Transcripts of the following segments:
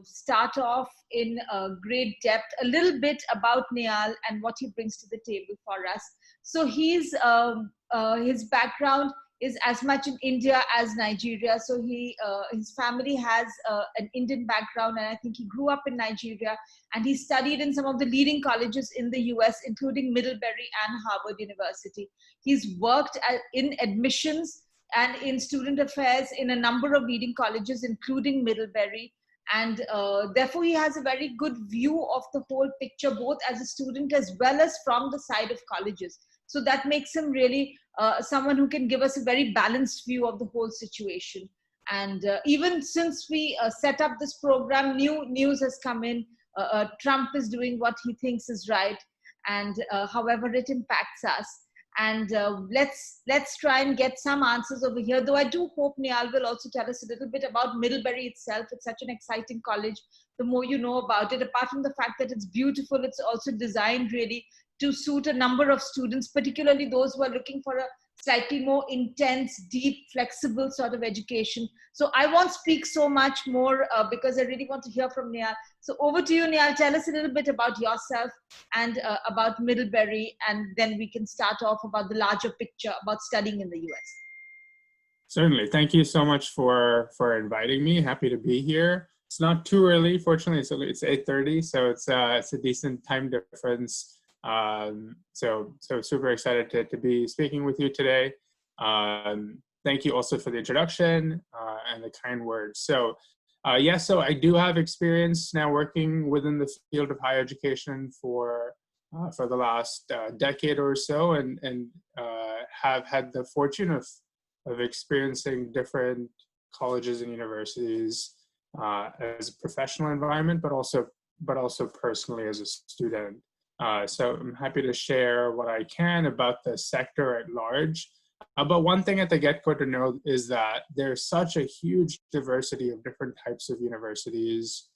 start off in great depth a little bit about Nehal and what he brings to the table for us. So his background is as much in India as Nigeria. So his family has an Indian background, and I think he grew up in Nigeria, and he studied in some of the leading colleges in the US, including Middlebury and Harvard University. He's worked in admissions and in student affairs in a number of leading colleges, including Middlebury. And therefore, he has a very good view of the whole picture, both as a student as well as from the side of colleges. So that makes him really someone who can give us a very balanced view of the whole situation. And even since we set up this program, new news has come in. Trump is doing what he thinks is right, and however it impacts us. And let's try and get some answers over here. Though I do hope Nehal will also tell us a little bit about Middlebury itself. It's such an exciting college. The more you know about it, apart from the fact that it's beautiful, it's also designed really to suit a number of students, particularly those who are looking for a slightly more intense, deep, flexible sort of education. So I won't speak so much more because I really want to hear from Nehal. So over to you, Nehal. Tell us a little bit about yourself and about Middlebury, and then we can start off about the larger picture about studying in the US. Certainly. Thank you so much for inviting me. Happy to be here. It's not too early, fortunately. It's 8:30, so it's a decent time difference. So super excited to be speaking with you today. Thank you also for the introduction and the kind words. So yes, so I do have experience now working within the field of higher education for the last decade or so, and have had the fortune of experiencing different colleges and universities as a professional environment, but also personally as a student. So I'm happy to share what I can about the sector at large. But one thing at the get-go to know is that there's such a huge diversity of different types of universities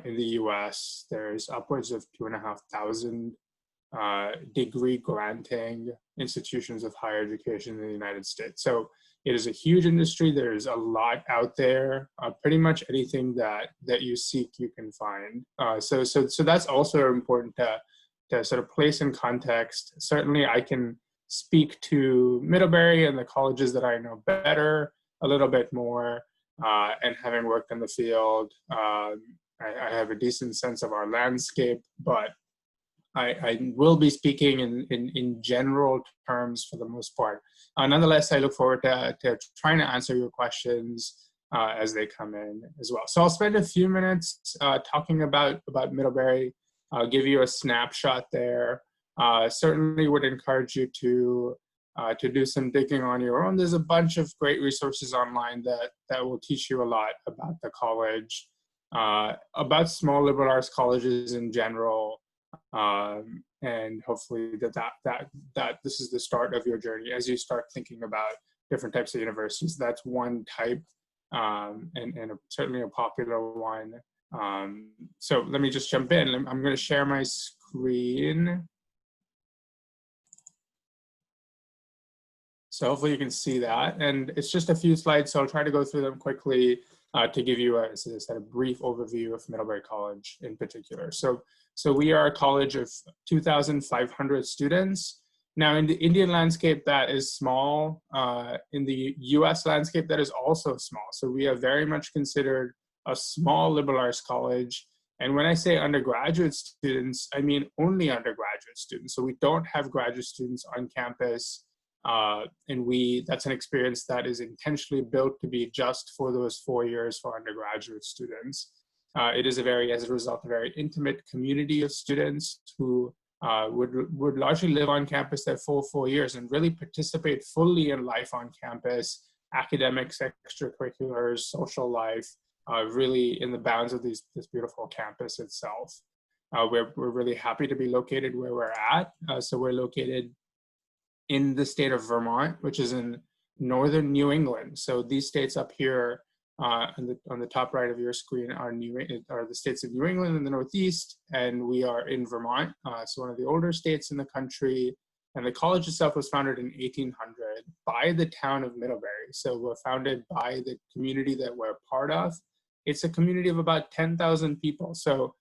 in the US. There's upwards of 2,500 degree granting institutions of higher education in the United States. So it is a huge industry. There's a lot out there. Pretty much anything that you seek, you can find. So that's also important to sort of place in context. Certainly, I can speak to Middlebury and the colleges that I know better a little bit more. And having worked in the field, I have a decent sense of our landscape, but I will be speaking in general terms for the most part. Nonetheless, I look forward to trying to answer your questions as they come in as well. So I'll spend a few minutes talking about Middlebury. I'll give you a snapshot there. Certainly would encourage you to do some digging on your own. There's a bunch of great resources online that will teach you a lot about the college, about small liberal arts colleges in general, and hopefully that this is the start of your journey as you start thinking about different types of universities. That's one type, and certainly a popular one. So let me just jump in. I'm going to share my screen. So hopefully you can see that. And it's just a few slides, so I'll try to go through them quickly to give you a brief overview of Middlebury College in particular. So we are a college of 2,500 students. Now in the Indian landscape, that is small. In the US landscape, that is also small. So we are very much considered a small liberal arts college. And when I say undergraduate students, I mean only undergraduate students. So we don't have graduate students on campus. And that's an experience that is intentionally built to be just for those 4 years for undergraduate students. It is as a result, a very intimate community of students who would largely live on campus their full 4 years and really participate fully in life on campus, academics, extracurriculars, social life, really in the bounds of this beautiful campus itself. We're really happy to be located where we're at. So we're located in the state of Vermont, which is in northern New England. So these states up here on the top right of your screen are the states of New England in the Northeast, and we are in Vermont, so one of the older states in the country. And the college itself was founded in 1800 by the town of Middlebury. So we're founded by the community that we're part of. it's a community of about 10,000 people. So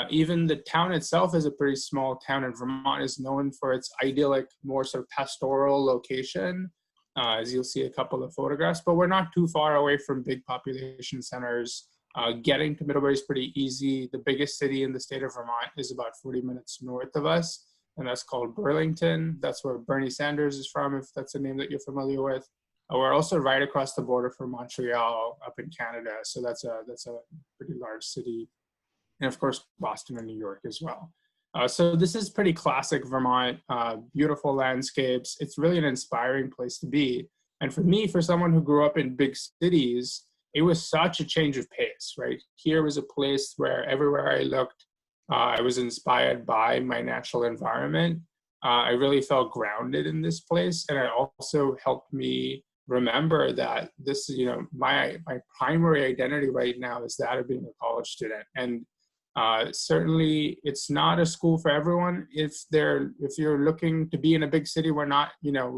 even the town itself is a pretty small town, and Vermont is known for its idyllic, more sort of pastoral location, as you'll see a couple of photographs, but we're not too far away from big population centers. Getting to Middlebury is pretty easy. The biggest city in the state of Vermont is about 40 minutes north of us, and that's called Burlington. That's where Bernie Sanders is from, if that's a name that you're familiar with. We're also right across the border from Montreal up in Canada, so that's a pretty large city. And of course, Boston and New York as well. So this is pretty classic Vermont, beautiful landscapes. It's really an inspiring place to be. And for me, for someone who grew up in big cities, it was such a change of pace, right? Here was a place where everywhere I looked, I was inspired by my natural environment. I really felt grounded in this place. And it also helped me remember that this, my primary identity right now is that of being a college student. And certainly it's not a school for everyone. If you're looking to be in a big city, we're not,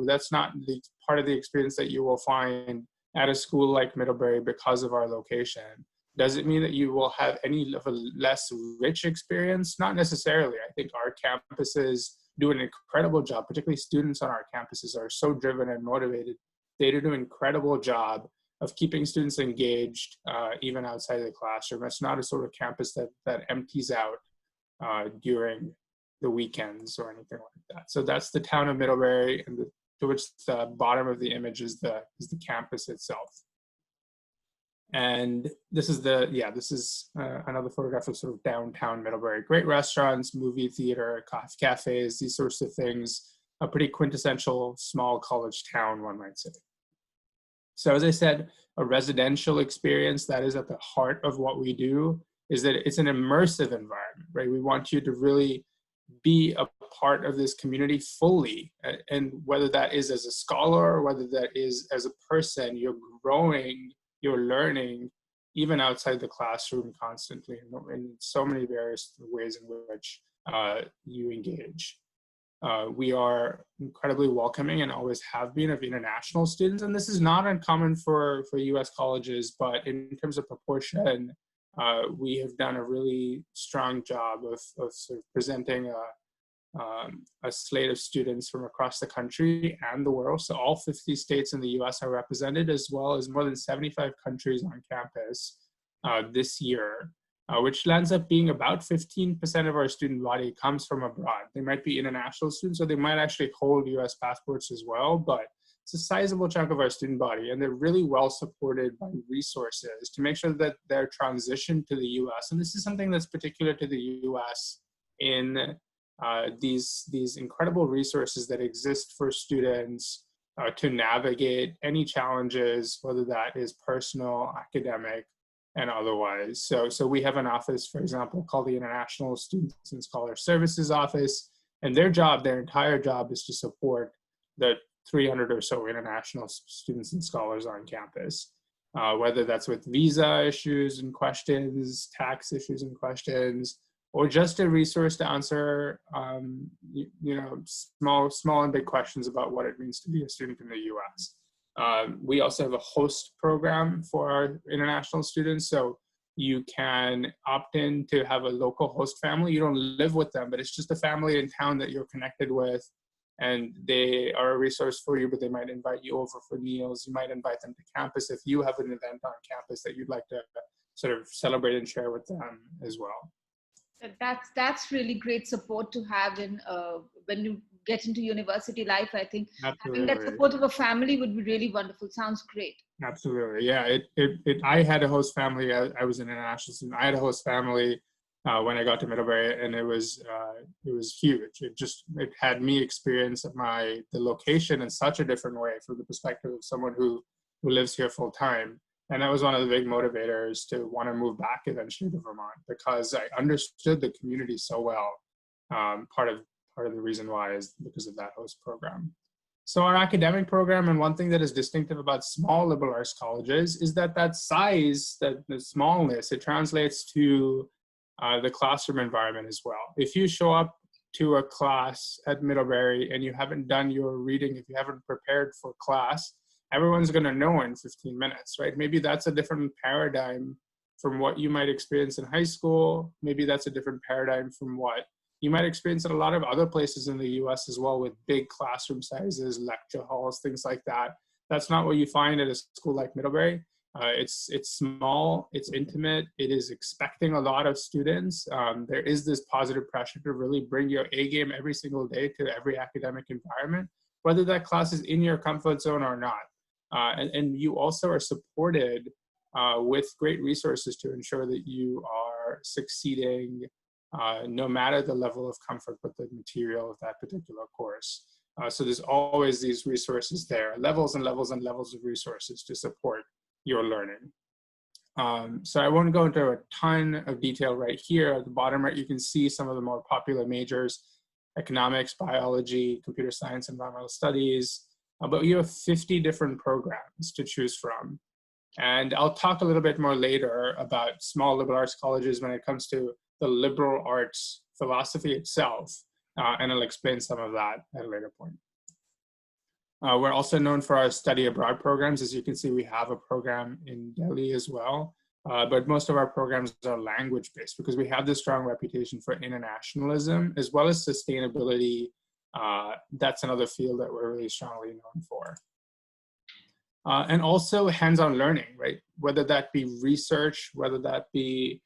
that's not the part of the experience that you will find at a school like Middlebury because of our location. Does it mean that you will have any of a less rich experience? Not necessarily. I think our campuses do an incredible job, particularly students on our campuses are so driven and motivated. They do an incredible job of keeping students engaged, even outside of the classroom. It's not a sort of campus that empties out during the weekends or anything like that. So that's the town of Middlebury, and towards the bottom of the image is the campus itself. And this is another photograph of sort of downtown Middlebury. Great restaurants, movie theater, cafes, these sorts of things. A pretty quintessential small college town, one might say. So as I said, a residential experience that is at the heart of what we do is that it's an immersive environment, right? We want you to really be a part of this community fully. And whether that is as a scholar or whether that is as a person, you're growing, you're learning, even outside the classroom constantly in so many various ways in which you engage. We are incredibly welcoming and always have been of international students. And this is not uncommon for US colleges, but in terms of proportion, we have done a really strong job of sort of presenting a slate of students from across the country and the world. So all 50 states in the US are represented, as well as more than 75 countries on campus this year. Which lands up being about 15% of our student body comes from abroad. They might be international students, or they might actually hold US passports as well, but it's a sizable chunk of our student body, and they're really well supported by resources to make sure that their transition to the US, and this is something that's particular to the US in these incredible resources that exist for students to navigate any challenges, whether that is personal, academic, and otherwise. So we have an office, for example, called the International Students and Scholar Services Office, and their entire job is to support the 300 or so international students and scholars on campus, whether that's with visa issues and questions, tax issues and questions, or just a resource to answer, small and big questions about what it means to be a student in the US. We also have a host program for our international students. So you can opt in to have a local host family. You don't live with them, but it's just a family in town that you're connected with. And they are a resource for you, but they might invite you over for meals. You might invite them to campus if you have an event on campus that you'd like to sort of celebrate and share with them as well. That's really great support to have in when you get into university life. I think Absolutely. having that support of a family would be really wonderful. Sounds great. Absolutely, yeah. I had a host family. I was an international student. I had a host family when I got to Middlebury, and it was huge. It had me experience the location in such a different way from the perspective of someone who lives here full time. And that was one of the big motivators to want to move back eventually to Vermont, because I understood the community so well. Part of the reason why is because of that host program. So our academic program, and one thing that is distinctive about small liberal arts colleges is that size, the smallness, it translates to the classroom environment as well. If you show up to a class at Middlebury and you haven't done your reading, if you haven't prepared for class, everyone's going to know in 15 minutes, right? Maybe that's a different paradigm from what you might experience in high school. Maybe that's a different paradigm from what you might experience in a lot of other places in the US as well, with big classroom sizes, lecture halls, things like that. That's not what you find at a school like Middlebury. It's small, it's intimate, it is expecting a lot of students. There is this positive pressure to really bring your A game every single day to every academic environment, whether that class is in your comfort zone or not. And you also are supported with great resources to ensure that you are succeeding no matter the level of comfort with the material of that particular course. So there's always these resources there, levels and levels and levels of resources to support your learning. So I won't go into a ton of detail right here. At the bottom right, you can see some of the more popular majors: economics, biology, computer science, environmental studies. But you have 50 different programs to choose from. And I'll talk a little bit more later about small liberal arts colleges when it comes to the liberal arts philosophy itself. And I'll explain some of that at a later point. We're also known for our study abroad programs. As you can see, we have a program in Delhi as well. But most of our programs are language-based because we have this strong reputation for internationalism as well as sustainability. That's another field that we're really strongly known for. And also hands-on learning, right? Whether that be research, whether that be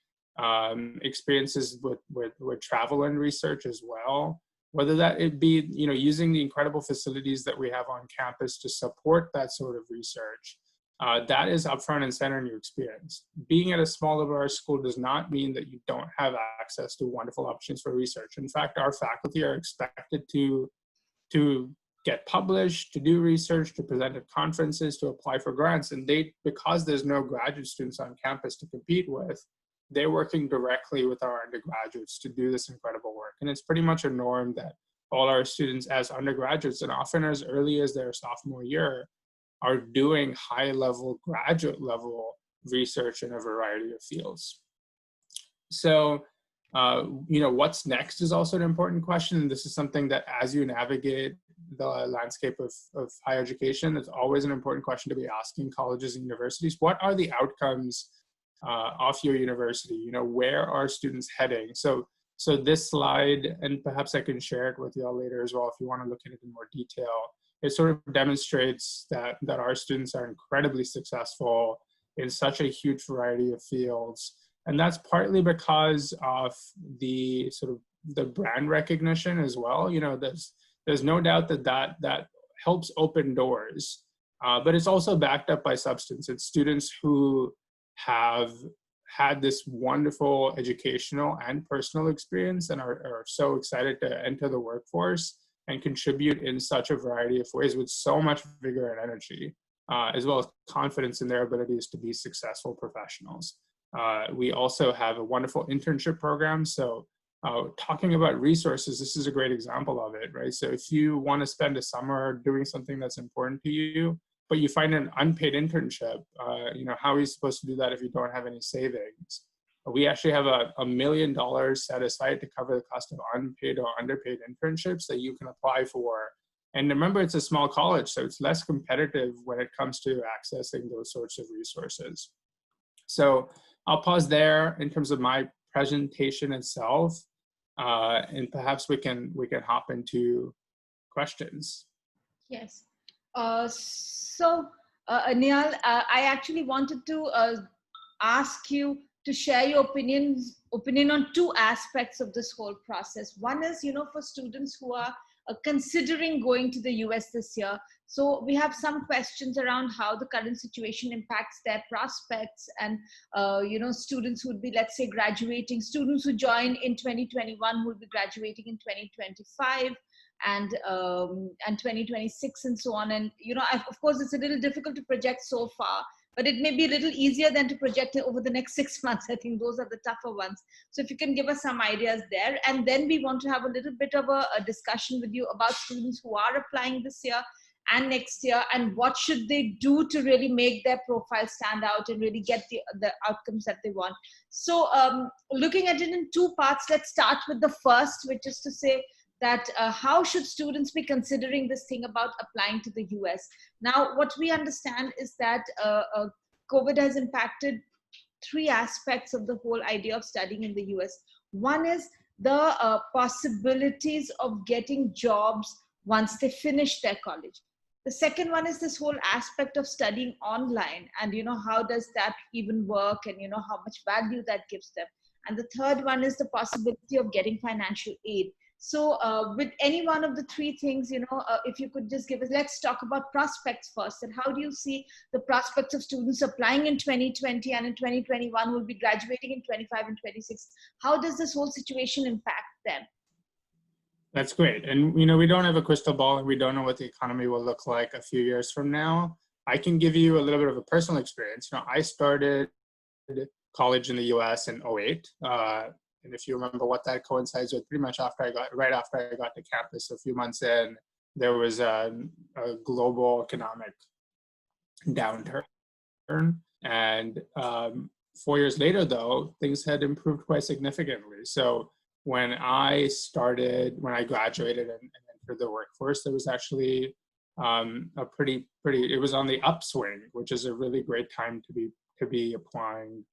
experiences with travel and research as well, whether that it be, you know, using the incredible facilities that we have on campus to support that sort of research. That is upfront and center in your experience. Being at a small liberal arts school does not mean that you don't have access to wonderful options for research. In fact, our faculty are expected to get published, to do research, to present at conferences, to apply for grants. And because there's no graduate students on campus to compete with, they're working directly with our undergraduates to do this incredible work. And it's pretty much a norm that all our students as undergraduates, and often as early as their sophomore year, are doing high-level, graduate-level research in a variety of fields. So, you know, what's next is also an important question. And this is something that as you navigate the landscape of higher education, it's always an important question to be asking colleges and universities. What are the outcomes of your university? You know, where are students heading? So this slide, and perhaps I can share it with you all later as well if you want to look at it in more detail, it sort of demonstrates that our students are incredibly successful in such a huge variety of fields. And that's partly because of the sort of the brand recognition as well. You know, there's no doubt that helps open doors, but it's also backed up by substance. It's students who have had this wonderful educational and personal experience and are so excited to enter the workforce and contribute in such a variety of ways with so much vigor and energy, as well as confidence in their abilities to be successful professionals. We also have a wonderful internship program. So talking about resources, this is a great example of it, right? So if you want to spend a summer doing something that's important to you, but you find an unpaid internship, you know, how are you supposed to do that if you don't have any savings? We actually have $1 million set aside to cover the cost of unpaid or underpaid internships that you can apply for. And remember, it's a small college, so it's less competitive when it comes to accessing those sorts of resources. So I'll pause there in terms of my presentation itself, and perhaps we can hop into questions. Yes. Nehal, I actually wanted to ask you to share your opinion on two aspects of this whole process. One is, you know, for students who are considering going to the US this year. So we have some questions around how the current situation impacts their prospects, and you know, students who would be, let's say, graduating, students who join in 2021 who will be graduating in 2025 and 2026 and so on. And you know, of course, it's a little difficult to project so far, but it may be a little easier than to project it over the next 6 months. I think those are the tougher ones. So if you can give us some ideas there. And then we want to have a little bit of a discussion with you about students who are applying this year and next year, and what should they do to really make their profile stand out and really get the outcomes that they want. So looking at it in two parts, let's start with the first, which is to say that how should students be considering this thing about applying to the US? Now, what we understand is that COVID has impacted three aspects of the whole idea of studying in the US. One is the possibilities of getting jobs once they finish their college. The second one is this whole aspect of studying online, and how does that even work, and how much value that gives them. And the third one is the possibility of getting financial aid. So with any one of the three things, if you could just give us, let's talk about prospects first. And how do you see the prospects of students applying in 2020 and in 2021 will be graduating in 25 and 26? How does this whole situation impact them? That's great. And, we don't have a crystal ball and we don't know what the economy will look like a few years from now. I can give you a little bit of a personal experience. I started college in the US in 2008. And if you remember what that coincides with, pretty much right after I got to campus, a few months in, there was a global economic downturn. And 4 years later, though, things had improved quite significantly. So when I graduated and entered the workforce, there was actually it was on the upswing, which is a really great time to be applying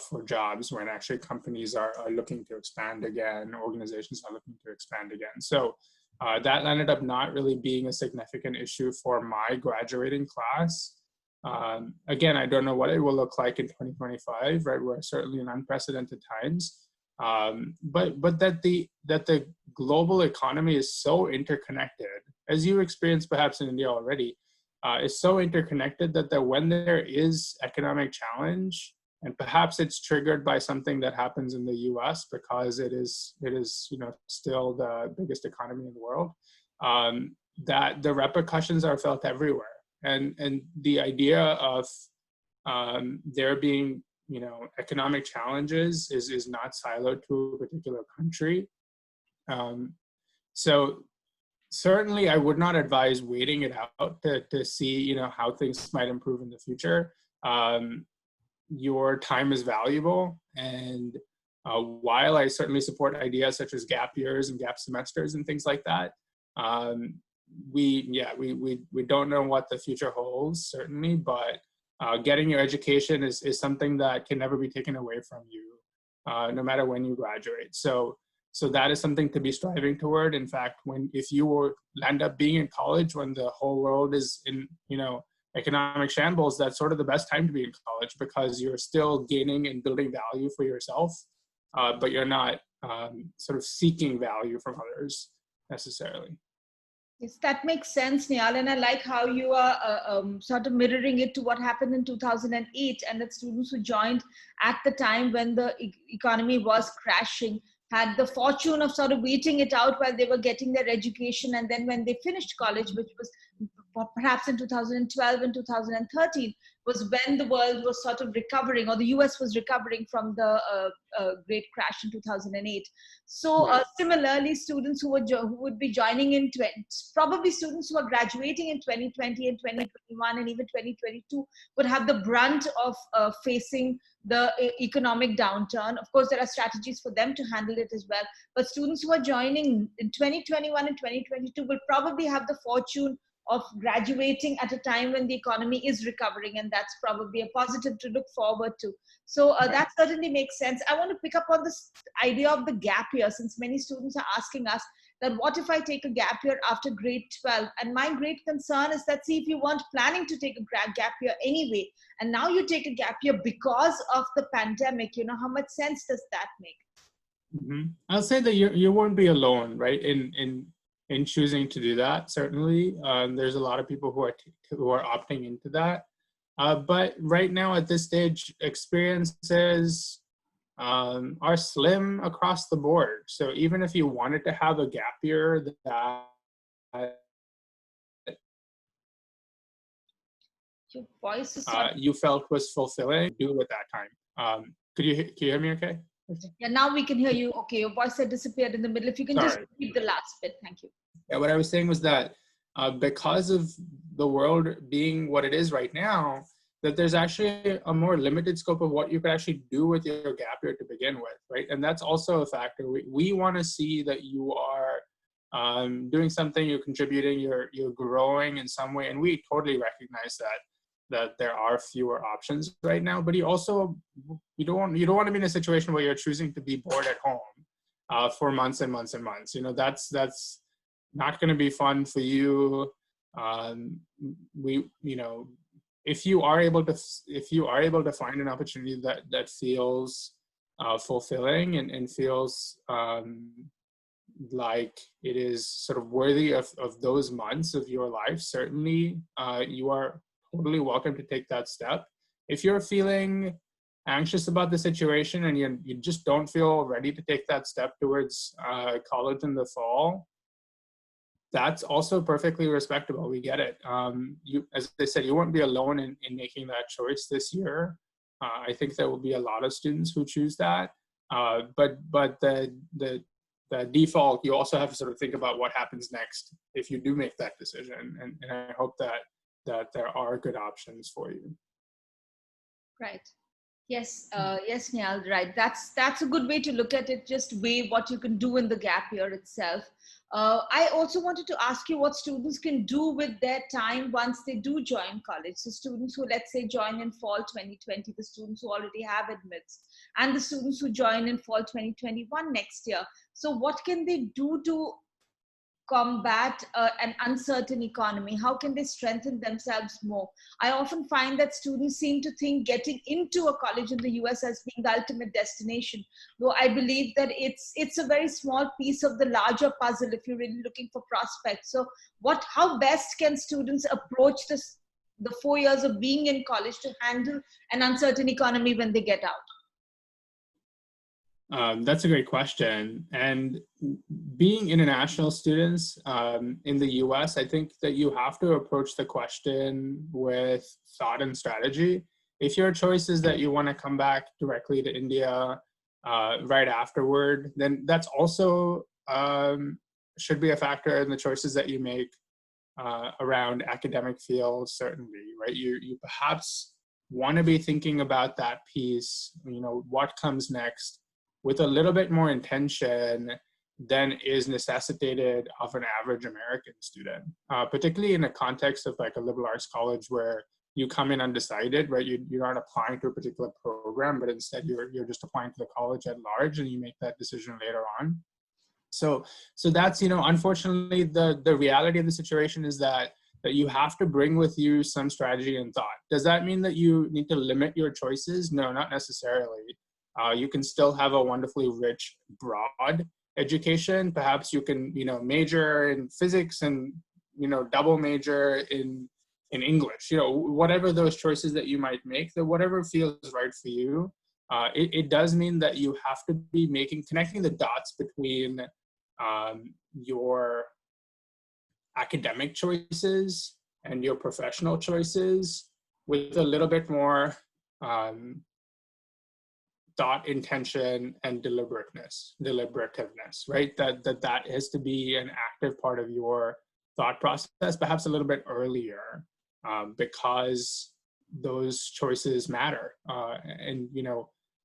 for jobs, when actually companies are looking to expand again, organizations are looking to expand again. So that ended up not really being a significant issue for my graduating class. Again, I don't know what it will look like in 2025, right? We're certainly in unprecedented times. But that the global economy is so interconnected, as you experienced perhaps in India already, is so interconnected that when there is economic challenge, and perhaps it's triggered by something that happens in the U.S. because it is still the biggest economy in the world, that the repercussions are felt everywhere. And the idea of there being economic challenges is not siloed to a particular country. So certainly I would not advise waiting it out to see how things might improve in the future. Your time is valuable, and while I certainly support ideas such as gap years and gap semesters and things like that, we don't know what the future holds, certainly, but getting your education is something that can never be taken away from you, no matter when you graduate. So that is something to be striving toward. In fact, if you end up being in college when the whole world is in economic shambles, that's sort of the best time to be in college, because you're still gaining and building value for yourself, but you're not sort of seeking value from others necessarily. Yes, that makes sense, Nehal, and I like how you are sort of mirroring it to what happened in 2008, and that students who joined at the time when the economy was crashing had the fortune of sort of waiting it out while they were getting their education, and then when they finished college, which was perhaps in 2012 and 2013, was when the world was sort of recovering, or the US was recovering from the great crash in 2008. So similarly, students who would be joining in, probably students who are graduating in 2020 and 2021 and even 2022 would have the brunt of facing the economic downturn. Of course, there are strategies for them to handle it as well. But students who are joining in 2021 and 2022 will probably have the fortune of graduating at a time when the economy is recovering, and that's probably a positive to look forward to. So that certainly makes sense. I want to pick up on this idea of the gap year, since many students are asking us that what if I take a gap year after grade 12? And my great concern is that, see, if you weren't planning to take a gap year anyway, and now you take a gap year because of the pandemic, how much sense does that make? Mm-hmm. I'll say that you won't be alone, right, in choosing to do that. Certainly, there's a lot of people who are opting into that. But right now at this stage, experiences are slim across the board. So even if you wanted to have a gap year that your voice is you felt was fulfilling, do at that time. Can you hear me okay? Yeah, now we can hear you. Okay, your voice had disappeared in the middle. If you can just repeat the last bit. Thank you. Yeah, what I was saying was that because of the world being what it is right now, that there's actually a more limited scope of what you could actually do with your gap year to begin with, right? And that's also a factor. We want to see that you are doing something, you're contributing, you're growing in some way, and we totally recognize that. that there are fewer options right now, but you don't want to be in a situation where you're choosing to be bored at home for months and months and months. That's not going to be fun for you. If you are able to find an opportunity that feels fulfilling and feels like it is sort of worthy of those months of your life, certainly you are totally welcome to take that step. If you're feeling anxious about the situation and you just don't feel ready to take that step towards college in the fall, that's also perfectly respectable. We get it. As I said, you won't be alone in making that choice this year. I think there will be a lot of students who choose that. But the default, you also have to sort of think about what happens next if you do make that decision. And I hope that there are good options for you. Right. Yes, yes, Nihal, right. That's a good way to look at it. Just weigh what you can do in the gap year itself. I also wanted to ask you what students can do with their time once they do join college. So students who, let's say, join in fall 2020, the students who already have admits, and the students who join in fall 2021 next year. So what can they do to combat an uncertain economy? How can they strengthen themselves more? I often find that students seem to think getting into a college in the US as being the ultimate destination, though I believe that it's a very small piece of the larger puzzle if you're really looking for prospects. So how best can students approach the 4 years of being in college to handle an uncertain economy when they get out? That's a great question. And being international students in the US, I think that you have to approach the question with thought and strategy. If your choice is that you want to come back directly to India right afterward, then that's also should be a factor in the choices that you make around academic fields, certainly, right? You perhaps want to be thinking about that piece, what comes next, with a little bit more intention than is necessitated of an average American student, particularly in a context of like a liberal arts college where you come in undecided, right? You're not applying to a particular program, but instead you're just applying to the college at large, and you make that decision later on. So that's, unfortunately, the reality of the situation is that you have to bring with you some strategy and thought. Does that mean that you need to limit your choices? No, not necessarily. You can still have a wonderfully rich, broad education. Perhaps you can, major in physics and, double major in English. Whatever those choices that you might make, that whatever feels right for you. It does mean that you have to be connecting the dots between your academic choices and your professional choices with a little bit more thought, intention, and deliberativeness, right? That has to be an active part of your thought process, perhaps a little bit earlier, because those choices matter. And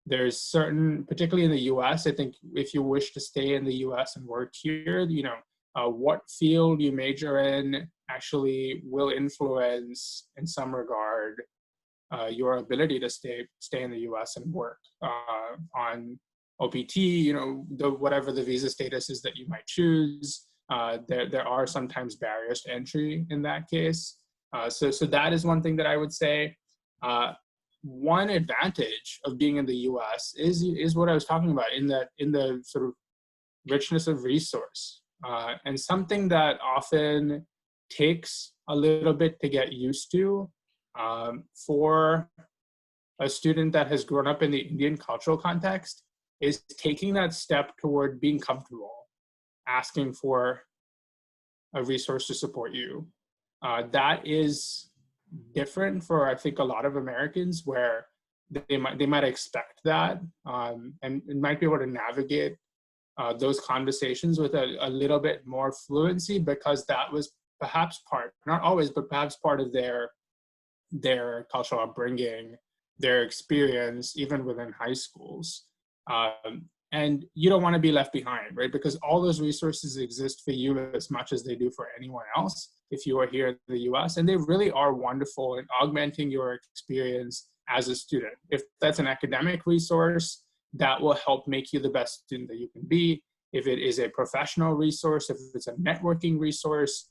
there's certain, particularly in the US, I think if you wish to stay in the US and work here, what field you major in actually will influence in some regard your ability to stay in the US and work on OPT, whatever the visa status is that you might choose. There are sometimes barriers to entry in that case. So that is one thing that I would say. One advantage of being in the US is what I was talking about in the sort of richness of resource, and something that often takes a little bit to get used to for a student that has grown up in the Indian cultural context is taking that step toward being comfortable, asking for a resource to support you. That is different for, I think, a lot of Americans, where they might expect that and might be able to navigate those conversations with a little bit more fluency, because that was perhaps part, not always, but perhaps part of their cultural upbringing, their experience, even within high schools. And you don't want to be left behind, right? Because all those resources exist for you as much as they do for anyone else. if you are here in the US, and they really are wonderful in augmenting your experience as a student. If that's an academic resource, that will help make you the best student that you can be. If it is a professional resource, if it's a networking resource,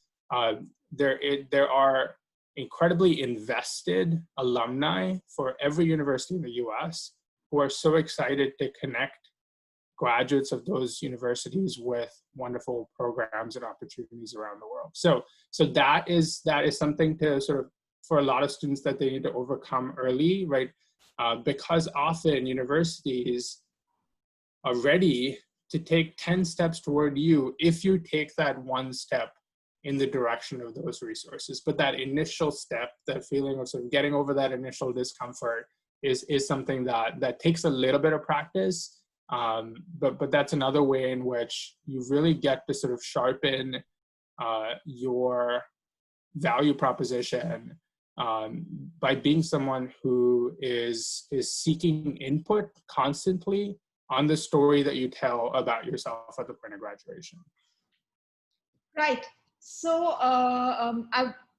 there are incredibly invested alumni for every university in the US who are so excited to connect graduates of those universities with wonderful programs and opportunities around the world. So that is something to sort of, for a lot of students, that they need to overcome early, right? Because often universities are ready to take 10 steps toward you if you take that one step in the direction of those resources. But that initial step, that feeling of sort of getting over that initial discomfort is something that takes a little bit of practice. But that's another way in which you really get to sort of sharpen your value proposition by being someone who is seeking input constantly on the story that you tell about yourself at the point of graduation. Right. So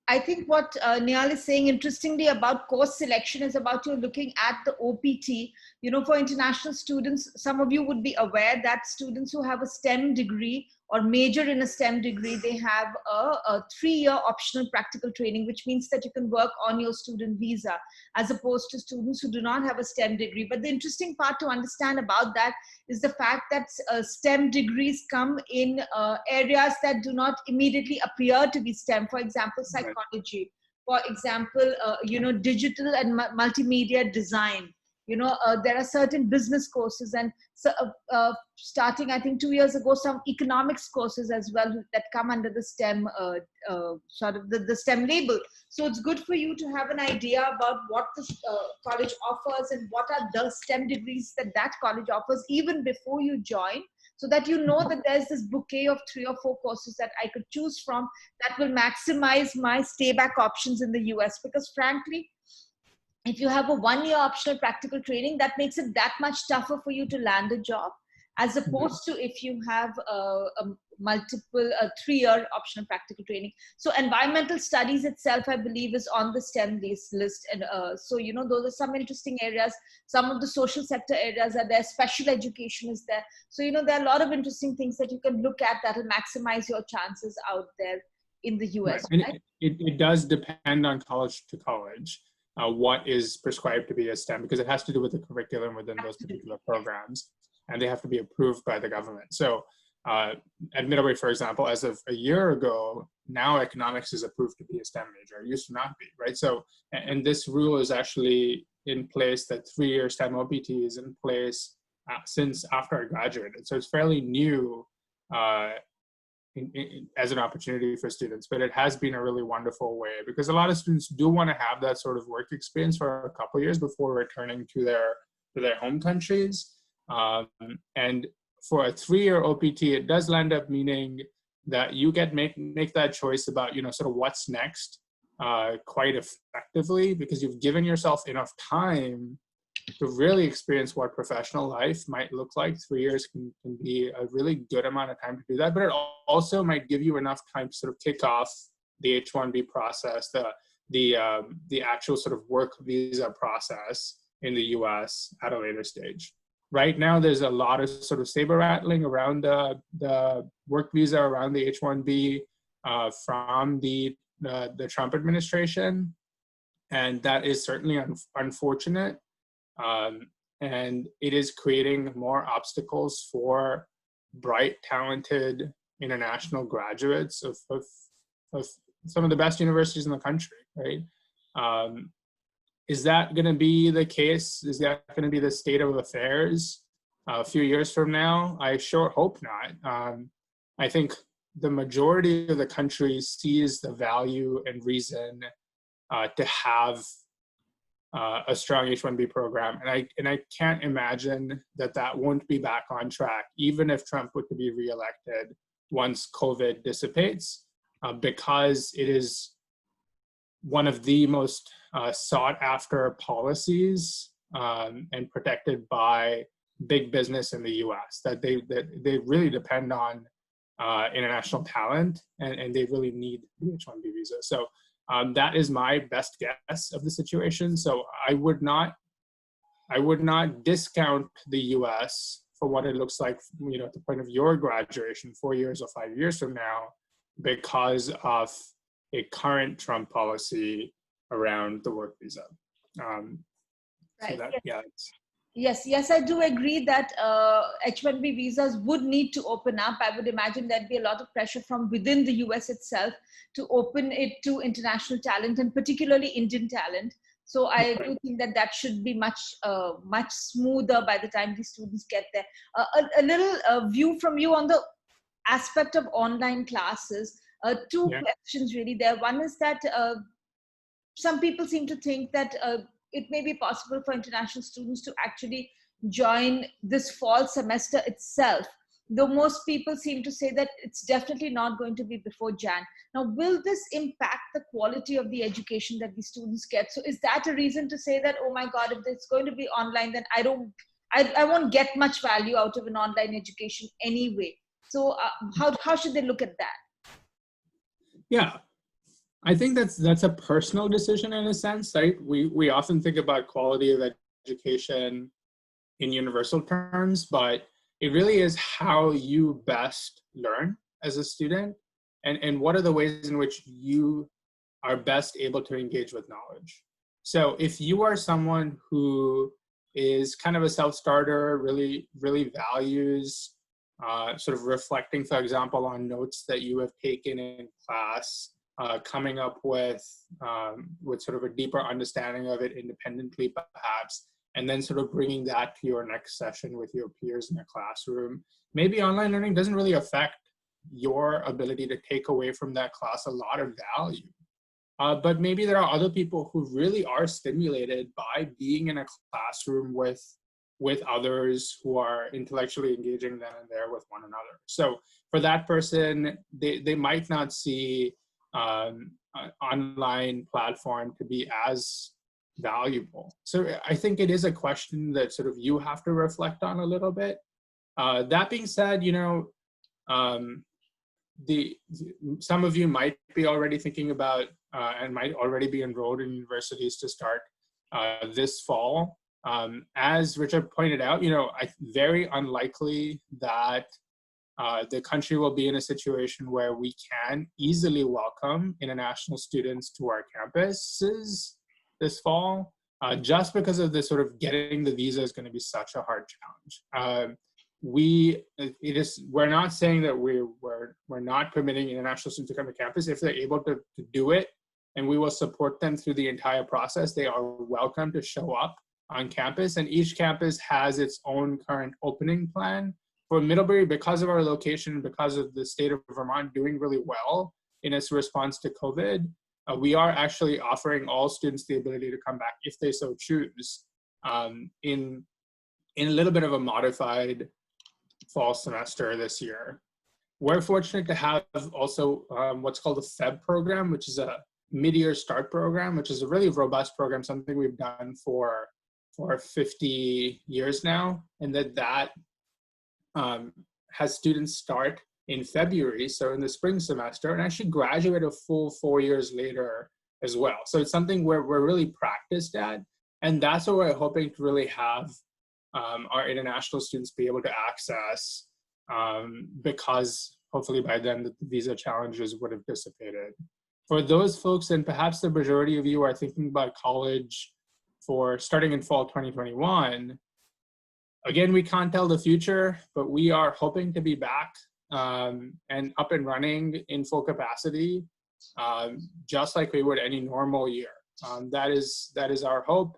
I think what Nehal is saying interestingly about course selection is about you looking at the OPT. You know, for international students, some of you would be aware that students who have a STEM degree or major in a STEM degree, they have a 3-year optional practical training, which means that you can work on your student visa, as opposed to students who do not have a STEM degree. But the interesting part to understand about that is the fact that STEM degrees come in areas that do not immediately appear to be STEM. For example, psychology. For example, digital and multimedia design. There are certain business courses, and so starting, I think 2 years ago, some economics courses as well that come under the STEM, sort of the STEM label. So it's good for you to have an idea about what the college offers and what are the STEM degrees that college offers even before you join, so that you know that there's this bouquet of 3 or 4 courses that I could choose from that will maximize my stay back options in the US. Because frankly, if you have a 1-year optional practical training, that makes it that much tougher for you to land a job, as opposed to if you have a 3-year optional practical training. So environmental studies itself, I believe, is on the STEM list. And so, those are some interesting areas. Some of the social sector areas are there. Special education is there. So, there are a lot of interesting things that you can look at that will maximize your chances out there in the US. Right. And it does depend on college to college. What is prescribed to be a STEM, because it has to do with the curriculum within those particular programs, and they have to be approved by the government. So at Middlebury, for example, as of a year ago, now economics is approved to be a STEM major. It used to not be, right? So, and this rule is actually in place, that 3-year STEM OPT is in place since after I graduated. So it's fairly new as an opportunity for students, but it has been a really wonderful way, because a lot of students do want to have that sort of work experience for a couple of years before returning to their home countries. And for a 3-year OPT, it does end up meaning that you get make that choice about, sort of what's next quite effectively, because you've given yourself enough time to really experience what professional life might look like. 3 years can be a really good amount of time to do that, but it also might give you enough time to sort of kick off the H-1B process, the actual sort of work visa process in the US at a later stage. Right now, there's a lot of sort of saber rattling around the work visa, around the H-1B from the Trump administration, and that is certainly unfortunate. And it is creating more obstacles for bright, talented international graduates of some of the best universities in the country, right? Is that going to be the case? Is that going to be the state of affairs a few years from now? I sure hope not. I think the majority of the country sees the value and reason to have a strong H-1B program, and I can't imagine that won't be back on track, even if Trump were to be reelected once COVID dissipates, because it is one of the most sought after policies and protected by big business in the U.S. that they really depend on international talent, and they really need the H-1B visa. So that is my best guess of the situation. So I would not discount the U.S. for what it looks like, at the point of your graduation, 4 years or 5 years from now, because of a current Trump policy around the work visa. Right. So that, Yes, I do agree that H-1B visas would need to open up. I would imagine there'd be a lot of pressure from within the US itself to open it to international talent, and particularly Indian talent. So I do think that should be much smoother by the time these students get there. A little view from you on the aspect of online classes. Two questions really there. One is that some people seem to think that it may be possible for international students to actually join this fall semester itself, though most people seem to say that it's definitely not going to be before Jan. Now, will this impact the quality of the education that the students get? So is that a reason to say that, oh my God, if it's going to be online, then I won't get much value out of an online education anyway? So how should they look at that? Yeah, I think that's a personal decision in a sense, right? We often think about quality of education in universal terms, but it really is how you best learn as a student, and what are the ways in which you are best able to engage with knowledge. So if you are someone who is kind of a self-starter, really values sort of reflecting, for example, on notes that you have taken in class, coming up with sort of a deeper understanding of it independently, perhaps, and then sort of bringing that to your next session with your peers in a classroom. Maybe online learning doesn't really affect your ability to take away from that class a lot of value. But maybe there are other people who really are stimulated by being in a classroom with others who are intellectually engaging then and there with one another. So for that person, they might not see an online platform to be as valuable. So I think it is a question that sort of you have to reflect on a little bit. That being said, some of you might be already thinking about and might already be enrolled in universities to start this fall. As Richard pointed out, very unlikely that the country will be in a situation where we can easily welcome international students to our campuses this fall, just because of the sort of getting the visa is going to be such a hard challenge. We're not saying that we're not permitting international students to come to campus. If they're able to do it, and we will support them through the entire process, they are welcome to show up on campus, and each campus has its own current opening plan. For Middlebury, because of our location, because of the state of Vermont doing really well in its response to COVID, we are actually offering all students the ability to come back if they so choose in a little bit of a modified fall semester this year. We're fortunate to have also what's called a FEB program, which is a mid-year start program, which is a really robust program, something we've done for 50 years now, and that has students start in February, so in the spring semester, and actually graduate a full 4 years later as well. So it's something where we're really practiced at, and that's what we're hoping to really have our international students be able to access, because hopefully by then the visa challenges would have dissipated. For those folks, and perhaps the majority of you are thinking about college for starting in fall 2021, again, we can't tell the future, but we are hoping to be back and up and running in full capacity, just like we would any normal year. That is our hope.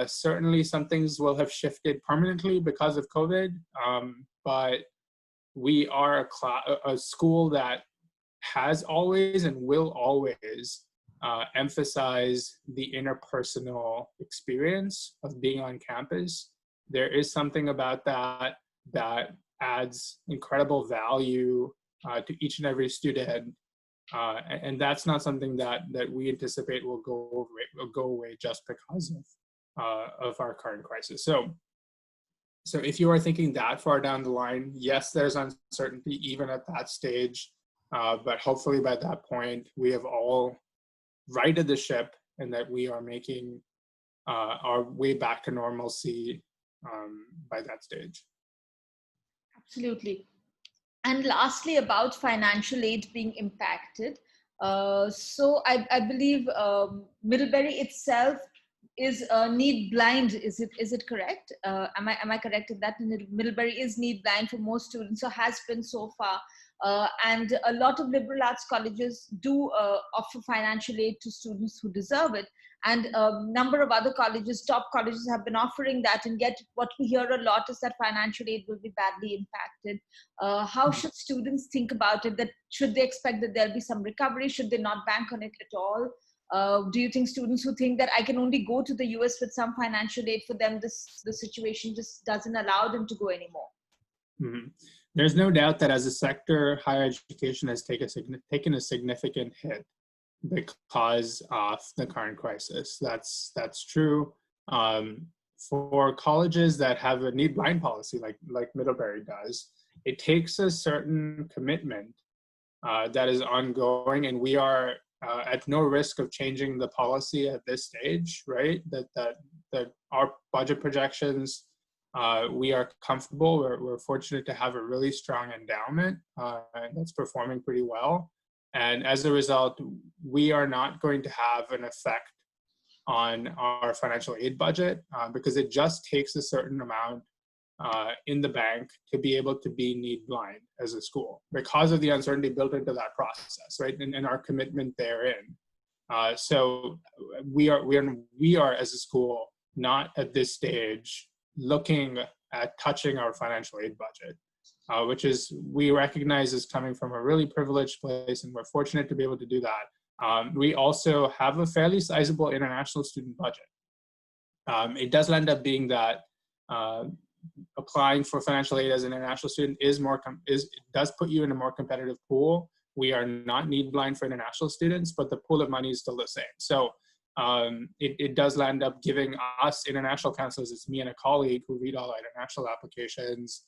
Certainly some things will have shifted permanently because of COVID, but we are a school that has always and will always emphasize the interpersonal experience of being on campus. There is something about that adds incredible value to each and every student, and that's not something that we anticipate will go away just because of our current crisis. So So if you are thinking that far down the line, yes, there's uncertainty even at that stage. But hopefully by that point, we have all righted the ship and that we are making our way back to normalcy by that stage. Absolutely. And lastly, about financial aid being impacted. I believe Middlebury itself is need blind. Is it correct? Am I correct in that? Middlebury is need blind for most students, or has been so far. And a lot of liberal arts colleges do offer financial aid to students who deserve it. And a number of other colleges, top colleges, have been offering that. And yet, what we hear a lot is that financial aid will be badly impacted. How should students think about it? That should they expect that there'll be some recovery? Should they not bank on it at all? Do you think students who think that I can only go to the US with some financial aid, for them the situation just doesn't allow them to go anymore? Mm-hmm. There's no doubt that as a sector, higher education has taken a significant hit because of the current crisis. That's true. For colleges that have a need blind policy like Middlebury does, it takes a certain commitment that is ongoing, and we are at no risk of changing the policy at this stage, right? That our budget projections, we are comfortable. We're fortunate to have a really strong endowment that's performing pretty well. And as a result, we are not going to have an effect on our financial aid budget because it just takes a certain amount in the bank to be able to be need blind as a school because of the uncertainty built into that process, right? And our commitment therein. So we are as a school not at this stage looking at touching our financial aid budget, which is we recognize is coming from a really privileged place, and we're fortunate to be able to do that. We also have a fairly sizable international student budget. It does end up being that applying for financial aid as an international student does put you in a more competitive pool. We are not need blind for international students, but the pool of money is still the same. So it does end up giving us international counselors, it's me and a colleague who read all our international applications,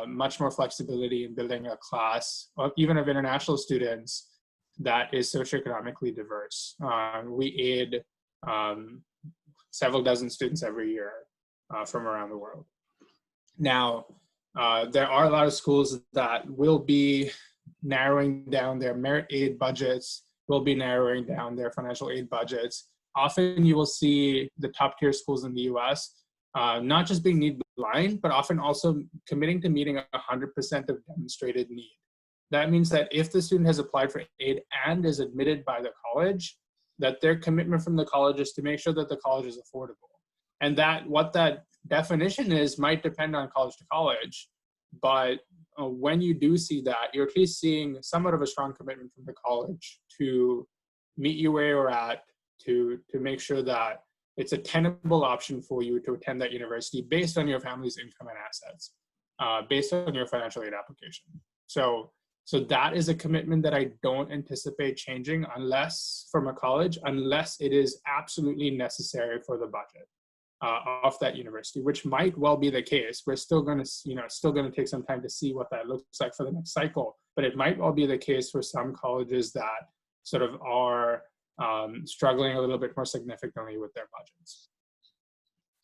much more flexibility in building a class, even of international students, that is socioeconomically diverse. We aid several dozen students every year from around the world. Now, there are a lot of schools that will be narrowing down their merit aid budgets, will be narrowing down their financial aid budgets. Often you will see the top tier schools in the US not just being need blind, but often also committing to meeting 100% of demonstrated need. That means that if the student has applied for aid and is admitted by the college, that their commitment from the college is to make sure that the college is affordable. And that what that definition is might depend on college to college, but when you do see that, you're at least seeing somewhat of a strong commitment from the college to meet you where you're at, to make sure that it's a tenable option for you to attend that university based on your family's income and assets, based on your financial aid application. So that is a commitment that I don't anticipate changing from a college, unless it is absolutely necessary for the budget of that university, which might well be the case. We're still going to take some time to see what that looks like for the next cycle, but it might well be the case for some colleges that sort of are struggling a little bit more significantly with their budgets.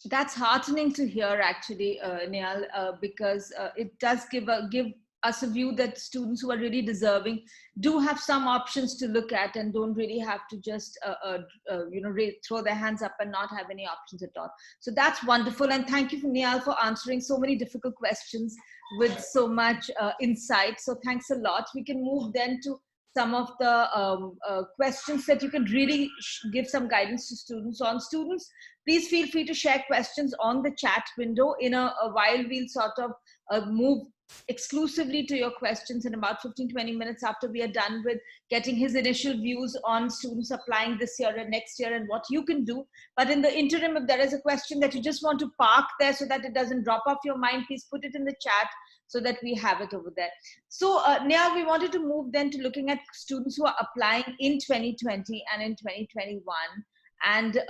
That's heartening to hear, actually, Nehal, because it does give us a view that students who are really deserving do have some options to look at and don't really have to just throw their hands up and not have any options at all. So that's wonderful, and thank you, Nehal, for answering so many difficult questions with so much insight. So thanks a lot. We can move then to some of the questions that you can really give some guidance to students on. Students, please feel free to share questions on the chat window. In a while, we'll sort of move exclusively to your questions in about 15-20 minutes after we are done with getting his initial views on students applying this year and next year and what you can do. But in the interim, if there is a question that you just want to park there so that it doesn't drop off your mind, please put it in the chat so that we have it over there. So Nehal, we wanted to move then to looking at students who are applying in 2020 and in 2021 and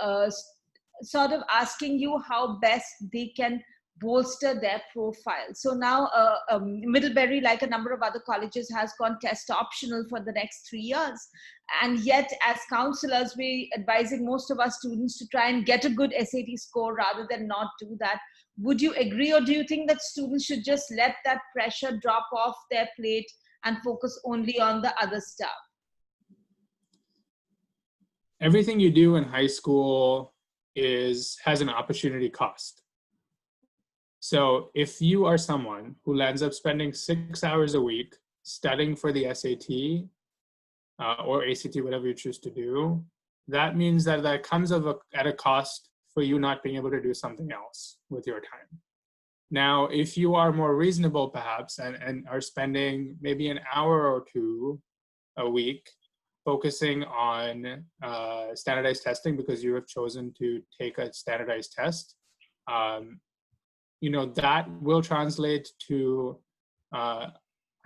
sort of asking you how best they can bolster their profile. So now Middlebury, like a number of other colleges, has gone test optional for the next 3 years. And yet, as counselors, we're advising most of our students to try and get a good SAT score rather than not do that. Would you agree, or do you think that students should just let that pressure drop off their plate and focus only on the other stuff? Everything you do in high school has an opportunity cost. So if you are someone who ends up spending 6 hours a week studying for the SAT or ACT, whatever you choose to do, that means that comes at a cost for you not being able to do something else with your time. Now, if you are more reasonable perhaps and are spending maybe an hour or two a week focusing on standardized testing because you have chosen to take a standardized test, that will translate to, I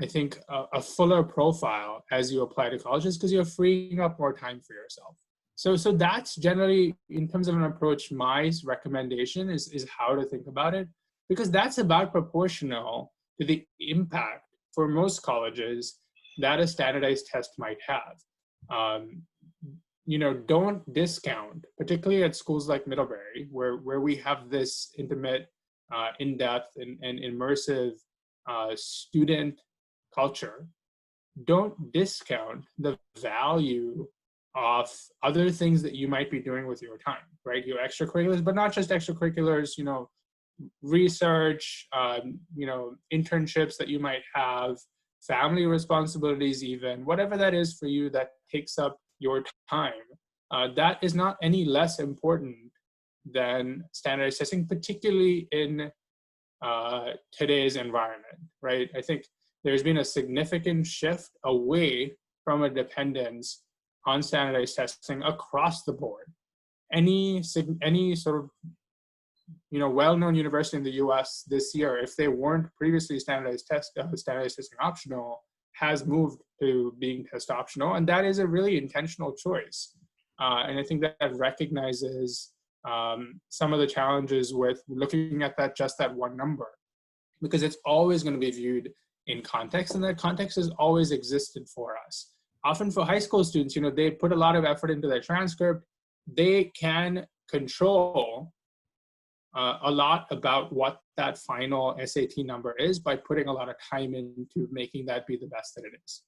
think, a fuller profile as you apply to colleges because you're freeing up more time for yourself. So that's generally, in terms of an approach, my recommendation is how to think about it, because that's about proportional to the impact for most colleges that a standardized test might have. Don't discount, particularly at schools like Middlebury, where we have this intimate, in-depth and immersive student culture. Don't discount the value of other things that you might be doing with your time, right? Your extracurriculars, but not just extracurriculars, research, internships that you might have, family responsibilities even, whatever that is for you that takes up your time, that is not any less important than standardized testing, particularly in today's environment, right? I think there's been a significant shift away from a dependence on standardized testing across the board. Any sort of well-known university in the U.S. this year, if they weren't previously standardized testing optional, has moved to being test optional, and that is a really intentional choice. And I think that recognizes some of the challenges with looking at that one number, because it's always going to be viewed in context, and that context has always existed for us. Often for high school students, they put a lot of effort into their transcript. They can control a lot about what that final SAT number is by putting a lot of time into making that be the best that it is.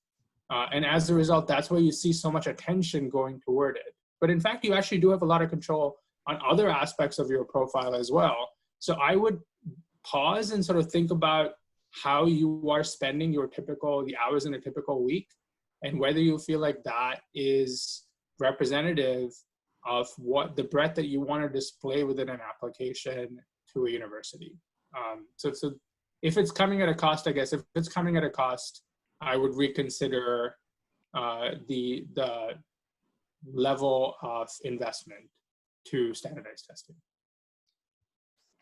And as a result, that's why you see so much attention going toward it. But in fact, you actually do have a lot of control on other aspects of your profile as well. So I would pause and sort of think about how you are spending the hours in a typical week, and whether you feel like that is representative of what the breadth that you want to display within an application to a university. So if it's coming at a cost, I guess, if it's coming at a cost, I would reconsider the level of investment to standardized testing.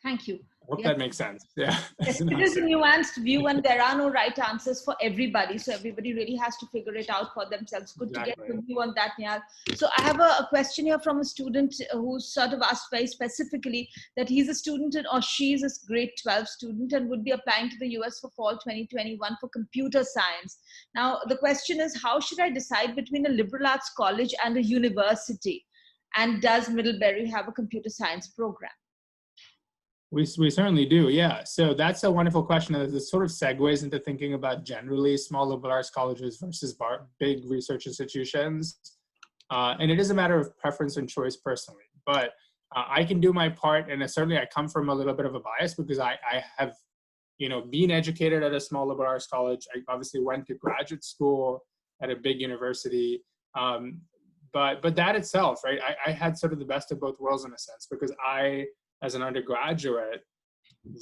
Thank you. I hope that makes sense. Yeah. Yes, it is a nuanced view, and there are no right answers for everybody. So everybody really has to figure it out for themselves. Good to get the view on that, Nehal. So I have a question here from a student who sort of asked very specifically that he's a student or she's a grade 12 student and would be applying to the US for fall 2021 for computer science. Now, the question is, how should I decide between a liberal arts college and a university? And does Middlebury have a computer science program? We certainly do, yeah. So that's a wonderful question. This sort of segues into thinking about generally small liberal arts colleges versus big research institutions. And it is a matter of preference and choice personally. But I can do my part, and certainly I come from a little bit of a bias because I have, been educated at a small liberal arts college. I obviously went to graduate school at a big university. But that itself, right, I had sort of the best of both worlds in a sense, because I, as an undergraduate,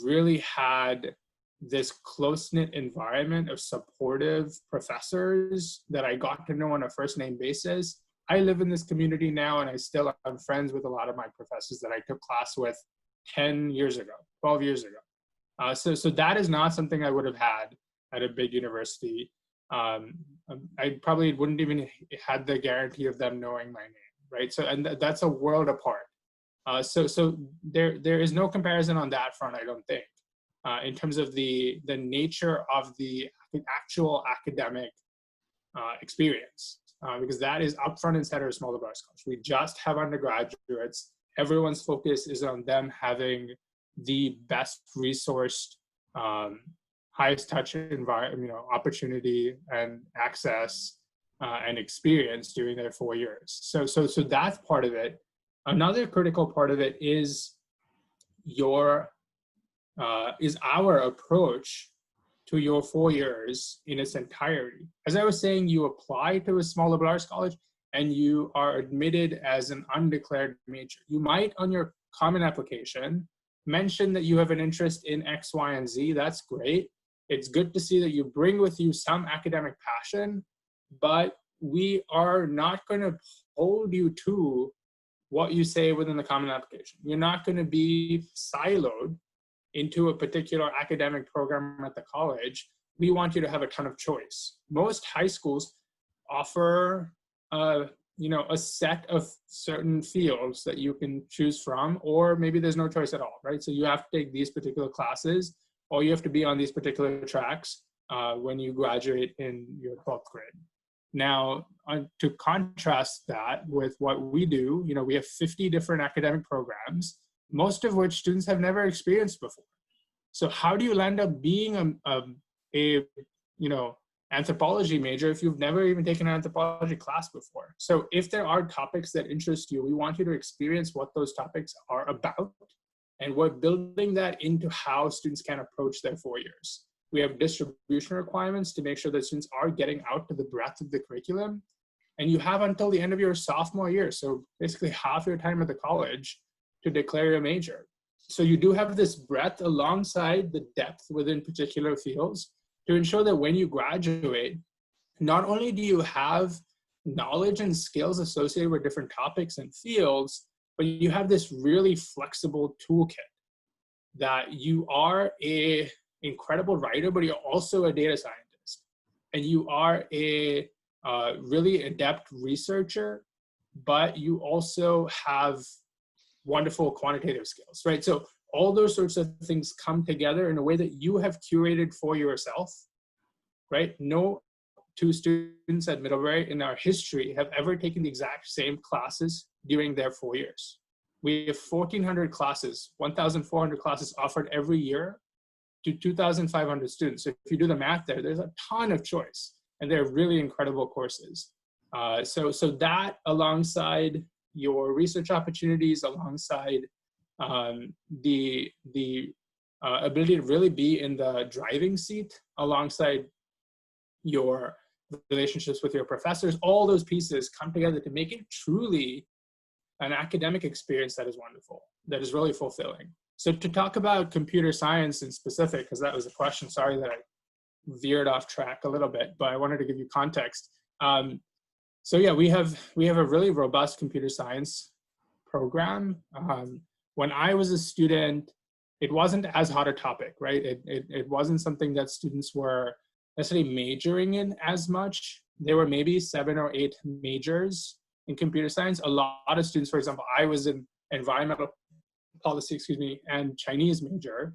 really had this close-knit environment of supportive professors that I got to know on a first-name basis. I live in this community now, and I still am friends with a lot of my professors that I took class with 10 years ago, 12 years ago. So that is not something I would have had at a big university. I probably wouldn't even had the guarantee of them knowing my name, right? So, and that's a world apart. So there is no comparison on that front, I don't think, in terms of the nature of the actual academic experience, because that is upfront and center of small liberal arts college. We just have undergraduates. Everyone's focus is on them having the best resourced, highest touch environment, opportunity and access and experience during their 4 years. So that's part of it. Another critical part of it is our approach to your 4 years in its entirety. As I was saying, you apply to a small liberal arts college and you are admitted as an undeclared major. You might, on your common application, mention that you have an interest in X, Y, and Z. That's great. It's good to see that you bring with you some academic passion, but we are not going to hold you to what you say within the common application. You're not going to be siloed into a particular academic program at the college. We want you to have a ton of choice. Most high schools offer a set of certain fields that you can choose from, or maybe there's no choice at all, right? So you have to take these particular classes, or you have to be on these particular tracks when you graduate in your 12th grade. Now, to contrast that with what we do, we have 50 different academic programs, most of which students have never experienced before. So how do you end up being a anthropology major if you've never even taken an anthropology class before? So if there are topics that interest you, we want you to experience what those topics are about, and we're building that into how students can approach their 4 years. We have distribution requirements to make sure that students are getting out to the breadth of the curriculum, and you have until the end of your sophomore year, so basically half your time at the college, to declare your major. So you do have this breadth alongside the depth within particular fields to ensure that when you graduate, not only do you have knowledge and skills associated with different topics and fields, but you have this really flexible toolkit that you are a incredible writer, but you're also a data scientist, and you are a really adept researcher, but you also have wonderful quantitative skills, right? So all those sorts of things come together in a way that you have curated for yourself, right? No two students at Middlebury in our history have ever taken the exact same classes during their 4 years. We have 1,400 classes, 1,400 classes offered every year to 2,500 students. So if you do the math there's a ton of choice, and they're really incredible courses. So that, alongside your research opportunities, alongside the ability to really be in the driving seat, alongside your relationships with your professors, all those pieces come together to make it truly an academic experience that is wonderful, that is really fulfilling. So to talk about computer science in specific, because that was a question, sorry that I veered off track a little bit, but I wanted to give you context. So yeah, we have a really robust computer science program. When I was a student, it wasn't as hot a topic, right? It wasn't something that students were necessarily majoring in as much. There were maybe 7 or 8 majors in computer science. A lot of students, for example, I was in environmental policy, and Chinese major.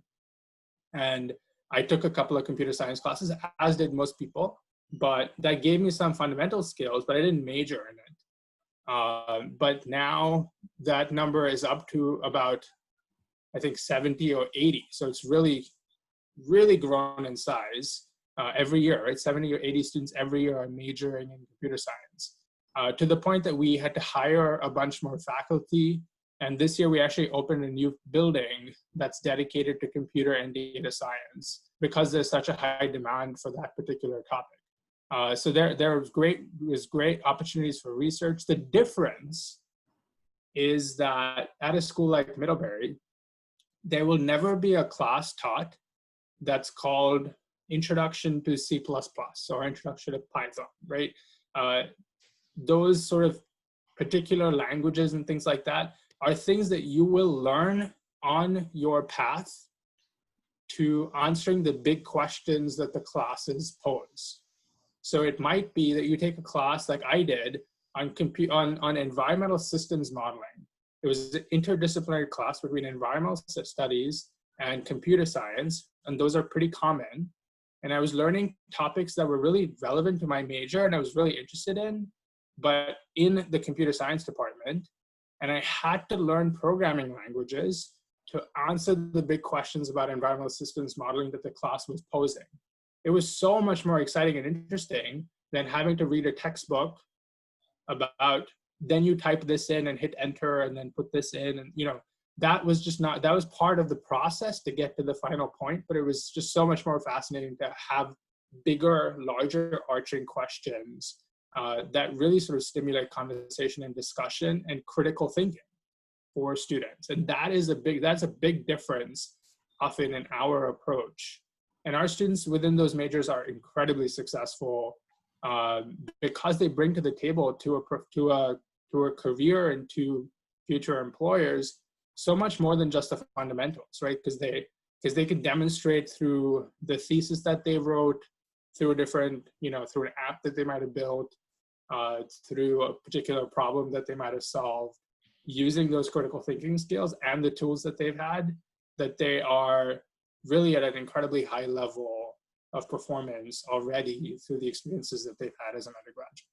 And I took a couple of computer science classes, as did most people, but that gave me some fundamental skills, but I didn't major in it. But now that number is up to about, I think, 70 or 80. So it's really, really grown in size every year, right? 70 or 80 students every year are majoring in computer science, to the point that we had to hire a bunch more faculty. And this year we actually opened a new building that's dedicated to computer and data science, because there's such a high demand for that particular topic. So there's great opportunities for research. The difference is that at a school like Middlebury, there will never be a class taught that's called Introduction to C++ or Introduction to Python, right? Those sort of particular languages and things like that are things that you will learn on your path to answering the big questions that the classes pose. So it might be that you take a class like I did on environmental systems modeling, it was an interdisciplinary class between environmental studies and computer science, and those are pretty common. And I was learning topics that were really relevant to my major and I was really interested in, but in the computer science department. And I had to learn programming languages to answer the big questions about environmental systems modeling that the class was posing. It was so much more exciting and interesting than having to read a textbook about, then you type this in and hit enter and then put this in. And, you know, that was just not, that was part of the process to get to the final point, but it was just so much more fascinating to have bigger, larger arching questions that really sort of stimulate conversation and discussion and critical thinking for students. And that's a big difference often in our approach. And our students within those majors are incredibly successful because they bring to the table to a career and to future employers so much more than just the fundamentals, right? Because they can demonstrate through the thesis that they wrote, through a different, through an app that they might have built, through a particular problem that they might have solved, using those critical thinking skills and the tools that they've had, that they are really at an incredibly high level of performance already through the experiences that they've had as an undergraduate.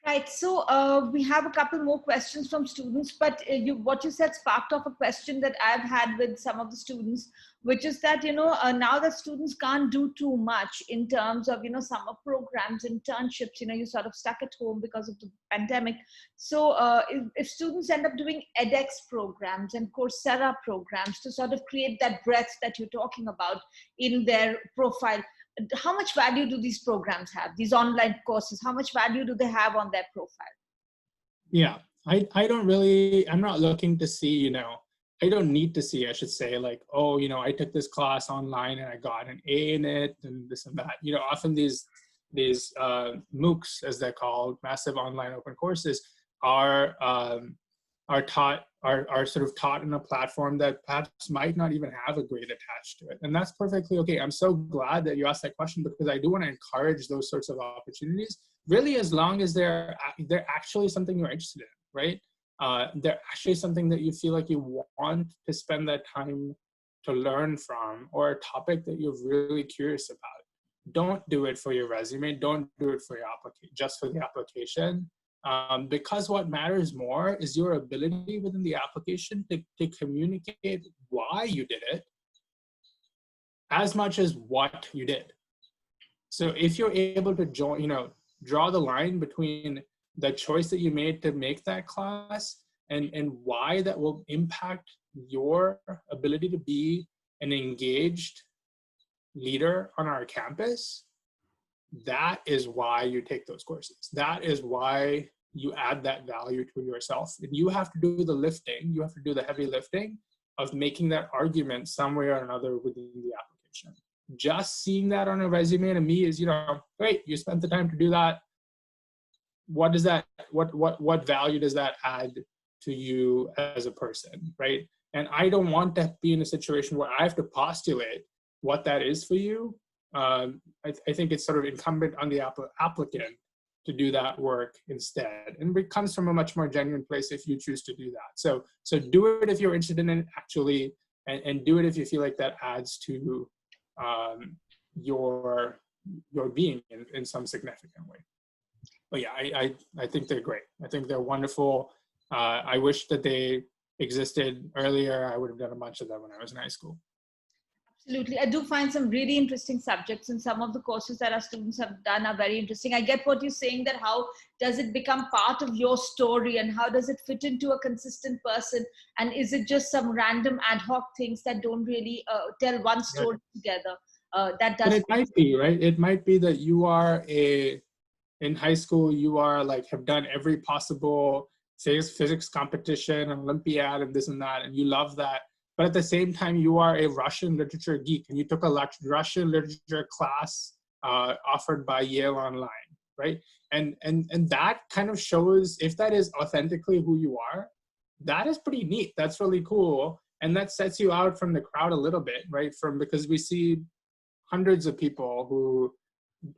Right. So we have a couple more questions from students, but what you said sparked off a question that I've had with some of the students, which is that, now that students can't do too much in terms of, summer programs, internships, you're sort of stuck at home because of the pandemic. So if students end up doing edX programs and Coursera programs to sort of create that breadth that you're talking about in their profile, how much value do these programs have, these online courses? How much value do they have on their profile? Yeah, I'm not looking to see, I don't need to see, I should say, like, oh, I took this class online and I got an A in it and this and that. Often these MOOCs, as they're called, massive online open courses, are sort of taught in a platform that perhaps might not even have a grade attached to it. And that's perfectly okay. I'm so glad that you asked that question, because I do want to encourage those sorts of opportunities, really, as long as they're actually something you're interested in, right? They're actually something that you feel like you want to spend that time to learn from, or a topic that you're really curious about. Don't do it for your resume. Don't do it for your just for the application. Because what matters more is your ability within the application to communicate why you did it as much as what you did. So if you're able to draw the line between the choice that you made to make that class and why that will impact your ability to be an engaged leader on our campus, that is why you take those courses. That is why you add that value to yourself. And you have to do the lifting. You have to do the heavy lifting of making that argument some way or another within the application. Just seeing that on a resume to me is, great, you spent the time to do that. What does that, what value does that add to you as a person, right? And I don't want to be in a situation where I have to postulate what that is for you. I think it's sort of incumbent on the applicant to do that work instead. And it comes from a much more genuine place if you choose to do that. So do it if you're interested in it, actually, and do it if you feel like that adds to your being in some significant way. But yeah, I think they're great. I think they're wonderful. I wish that they existed earlier. I would have done a bunch of them when I was in high school. Absolutely. I do find some really interesting subjects, and some of the courses that our students have done are very interesting. I get what you're saying, that how does it become part of your story, and how does it fit into a consistent person? And is it just some random ad hoc things that don't really tell one story together? That does. But it might be, right? It might be that you are in high school, you are like, have done every possible physics competition, Olympiad, and this and that, and you love that. But at the same time, you are a Russian literature geek, and you took a Russian literature class offered by Yale Online, right? And that kind of shows, if that is authentically who you are, that is pretty neat. That's really cool. And that sets you out from the crowd a little bit, right? Because we see hundreds of people who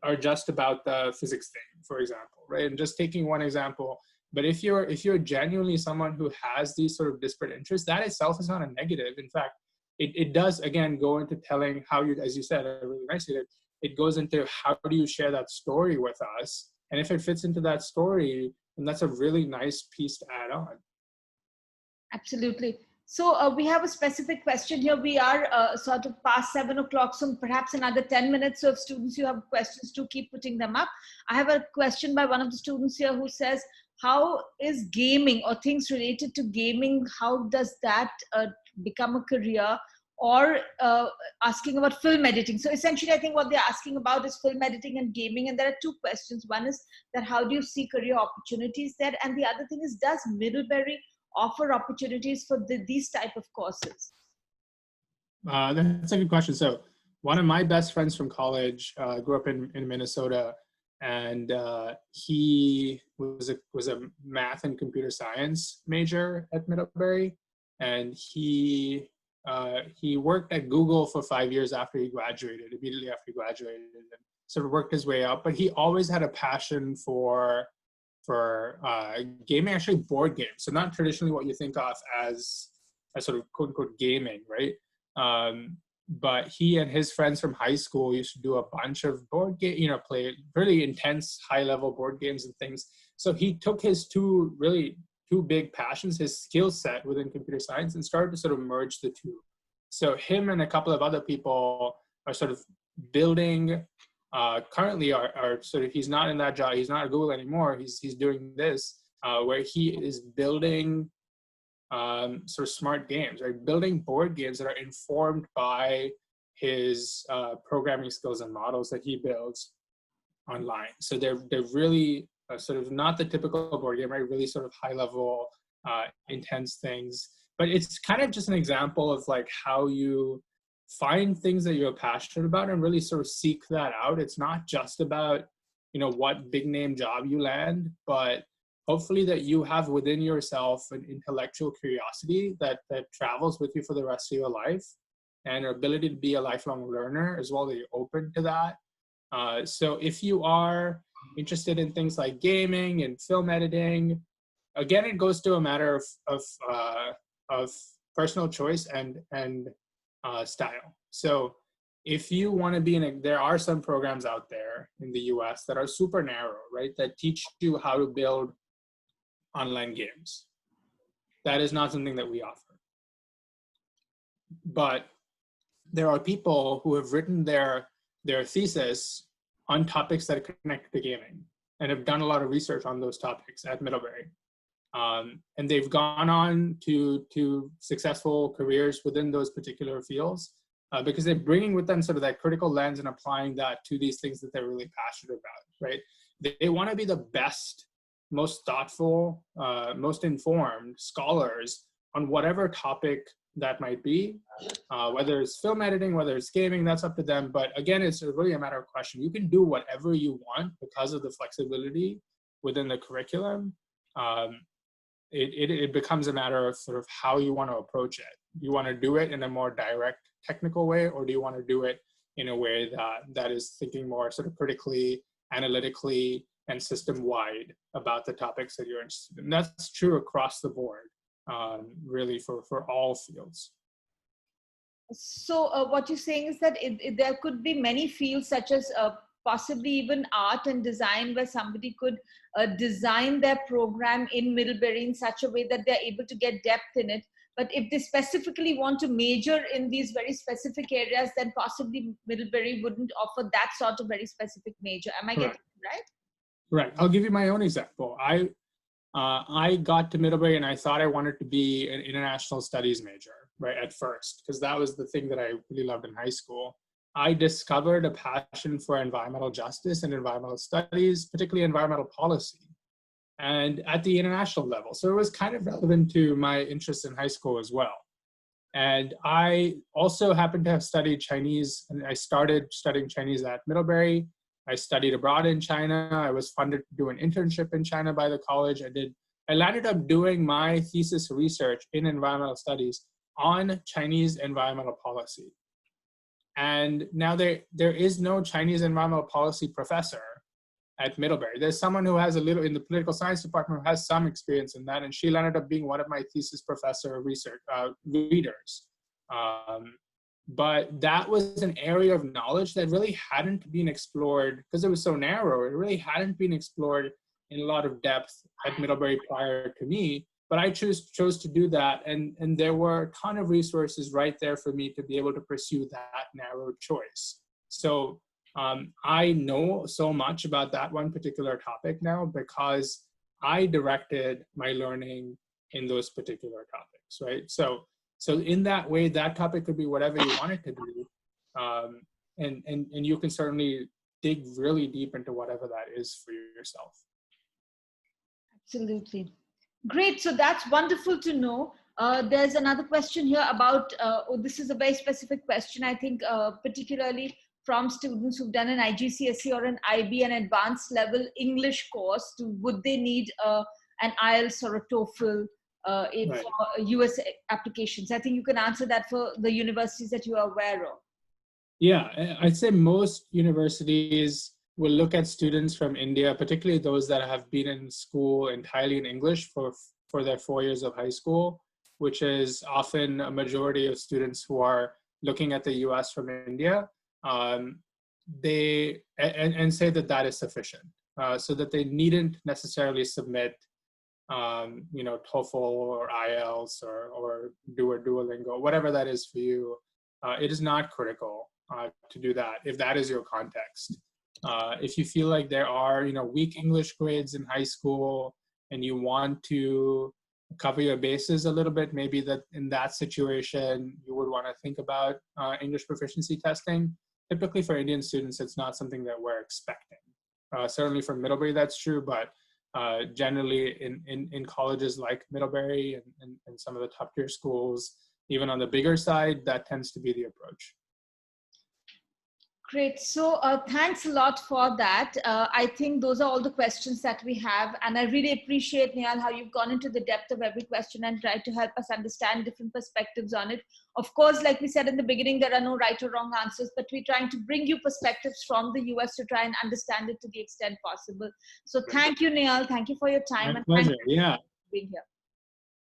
are just about the physics thing, for example, right? And just taking one example, But if you're genuinely someone who has these sort of disparate interests, that itself is not a negative. In fact, it does again go into telling how you, as you said really nicely, that it goes into how do you share that story with us, and if it fits into that story, then that's a really nice piece to add on. Absolutely. So we have a specific question here. We are sort of past 7 o'clock, so perhaps another 10 minutes. So if students, you have questions, to keep putting them up. I have a question by one of the students here who says, how is gaming or things related to gaming, how does that become a career? Or asking about film editing. So essentially, I think what they're asking about is film editing and gaming. And there are two questions. One is that how do you see career opportunities there? And the other thing is, does Middlebury offer opportunities for these type of courses? That's a good question. So one of my best friends from college grew up in Minnesota, and he was a math and computer science major at Middlebury, and he worked at Google for 5 years after he graduated, immediately after he graduated, and sort of worked his way up. But he always had a passion for gaming, actually board games. So not traditionally what you think of as sort of quote unquote gaming, right? But he and his friends from high school used to do a bunch of board game, play really intense high level board games and things. So he took his two big passions, his skill set within computer science, and started to sort of merge the two. So him and a couple of other people are sort of building, currently are sort of, he's not in that job, he's not at Google anymore, he's doing this, where he is building sort of smart games, right? Building board games that are informed by his programming skills and models that he builds online. So they're really sort of not the typical board game, right? Really sort of high level, intense things. But it's kind of just an example of like how you find things that you're passionate about and really sort of seek that out. It's not just about, what big name job you land, but hopefully that you have within yourself an intellectual curiosity that travels with you for the rest of your life, and an ability to be a lifelong learner as well, that you're open to that. So if you are interested in things like gaming and film editing, again, it goes to a matter of personal choice and style. So if you want to be there are some programs out there in the US that are super narrow, right? That teach you how to build online games. That is not something that we offer. But there are people who have written their thesis on topics that connect to gaming and have done a lot of research on those topics at Middlebury. And they've gone on to successful careers within those particular fields because they're bringing with them sort of that critical lens and applying that to these things that they're really passionate about, right? They want to be the best, most thoughtful, most informed scholars on whatever topic that might be, whether it's film editing, whether it's gaming, that's up to them. But again, it's really a matter of question. You can do whatever you want because of the flexibility within the curriculum. It becomes a matter of sort of how you want to approach it. Do you want to do it in a more direct technical way, or do you want to do it in a way that is thinking more sort of critically, analytically, and system-wide about the topics that you're interested in? That's true across the board, really for all fields. So what you're saying is that there could be many fields, such as possibly even art and design, where somebody could design their program in Middlebury in such a way that they're able to get depth in it. But if they specifically want to major in these very specific areas, then possibly Middlebury wouldn't offer that sort of very specific major. Am I getting it right? Right. I'll give you my own example. I got to Middlebury and I thought I wanted to be an international studies major, right, at first, because that was the thing that I really loved in high school. I discovered a passion for environmental justice and environmental studies, particularly environmental policy, and at the international level. So it was kind of relevant to my interest in high school as well. And I also happened to have studied Chinese, and I started studying Chinese at Middlebury. I studied abroad in China. I was funded to do an internship in China by the college. I landed up doing my thesis research in environmental studies on Chinese environmental policy. And now there is no Chinese environmental policy professor at Middlebury. There's someone who has a little in the political science department who has some experience in that, and she ended up being one of my thesis professor research readers. But that was an area of knowledge that really hadn't been explored because it was so narrow. It really hadn't been explored in a lot of depth at Middlebury prior to me. But I chose to do that, and there were a ton of resources right there for me to be able to pursue that narrow choice. So I know so much about that one particular topic now because I directed my learning in those particular topics, right? So in that way, that topic could be whatever you want it to be, and you can certainly dig really deep into whatever that is for yourself. Absolutely. Great. So that's wonderful to know. There's another question here about, this is a very specific question, I think, particularly from students who've done an IGCSE or an IB, an advanced level English course. Would they need an IELTS or a TOEFL Right. for US applications? I think you can answer that for the universities that you are aware of. Yeah, I'd say most universities will look at students from India, particularly those that have been in school entirely in English for their 4 years of high school, which is often a majority of students who are looking at the US from India. They say that that is sufficient, so that they needn't necessarily submit TOEFL or IELTS or do a Duolingo, whatever that is for you. It is not critical to do that if that is your context. If you feel like there are weak English grades in high school and you want to cover your bases a little bit, maybe that in that situation you would want to think about English proficiency testing. Typically for Indian students, it's not something that we're expecting. Certainly for Middlebury, that's true, but generally in colleges like Middlebury and some of the top tier schools, even on the bigger side, that tends to be the approach. Great. So thanks a lot for that. I think those are all the questions that we have. And I really appreciate, Nehal, how you've gone into the depth of every question and tried to help us understand different perspectives on it. Of course, like we said in the beginning, there are no right or wrong answers, but we're trying to bring you perspectives from the US to try and understand it to the extent possible. So thank you, Nehal. Thank you for your time. My pleasure. Yeah. Being here.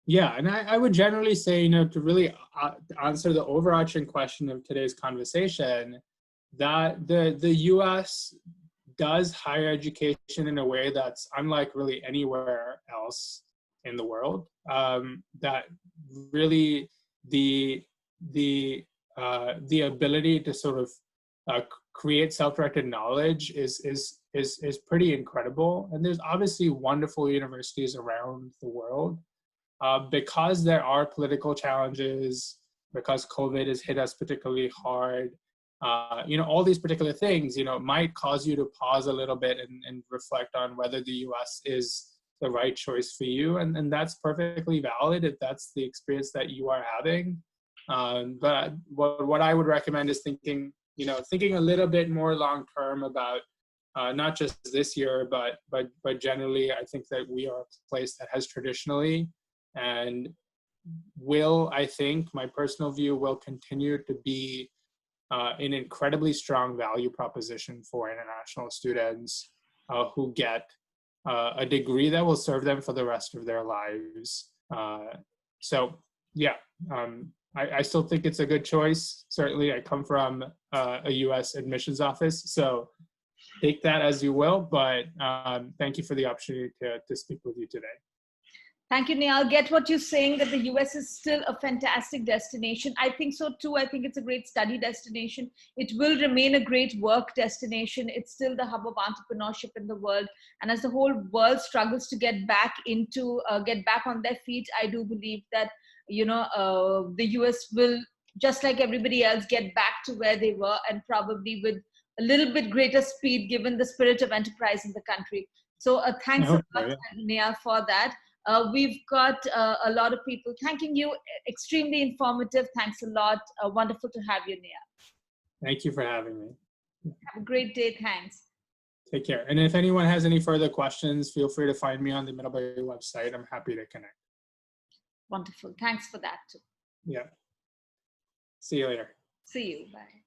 Yeah, and I would generally say, to really answer the overarching question of today's conversation, that the U.S. does higher education in a way that's unlike really anywhere else in the world. That really the ability to sort of create self-directed knowledge is pretty incredible. And there's obviously wonderful universities around the world. Because there are political challenges, because COVID has hit us particularly hard, all these particular things, might cause you to pause a little bit and reflect on whether the US is the right choice for you. And that's perfectly valid if that's the experience that you are having. But what I would recommend is thinking a little bit more long-term about not just this year, but generally, I think that we are a place that has traditionally and I think, my personal view, will continue to be an incredibly strong value proposition for international students who get a degree that will serve them for the rest of their lives. So yeah, I still think it's a good choice. Certainly, I come from a US admissions office, so take that as you will, but thank you for the opportunity to speak with you today. Thank you, Nehal. Get what you're saying, that the US is still a fantastic destination. I think so too. I think it's a great study destination. It will remain a great work destination. It's still the hub of entrepreneurship in the world. And as the whole world struggles to get back on their feet, I do believe that, the US will, just like everybody else, get back to where they were, and probably with a little bit greater speed, given the spirit of enterprise in the country. So thanks a lot, Nehal, for that. We've got a lot of people thanking you. Extremely informative. Thanks a lot. Wonderful to have you, Nehal. Thank you for having me. Have a great day. Thanks. Take care. And if anyone has any further questions, feel free to find me on the Middlebury website. I'm happy to connect. Wonderful. Thanks for that too. Yeah. See you later. See you. Bye.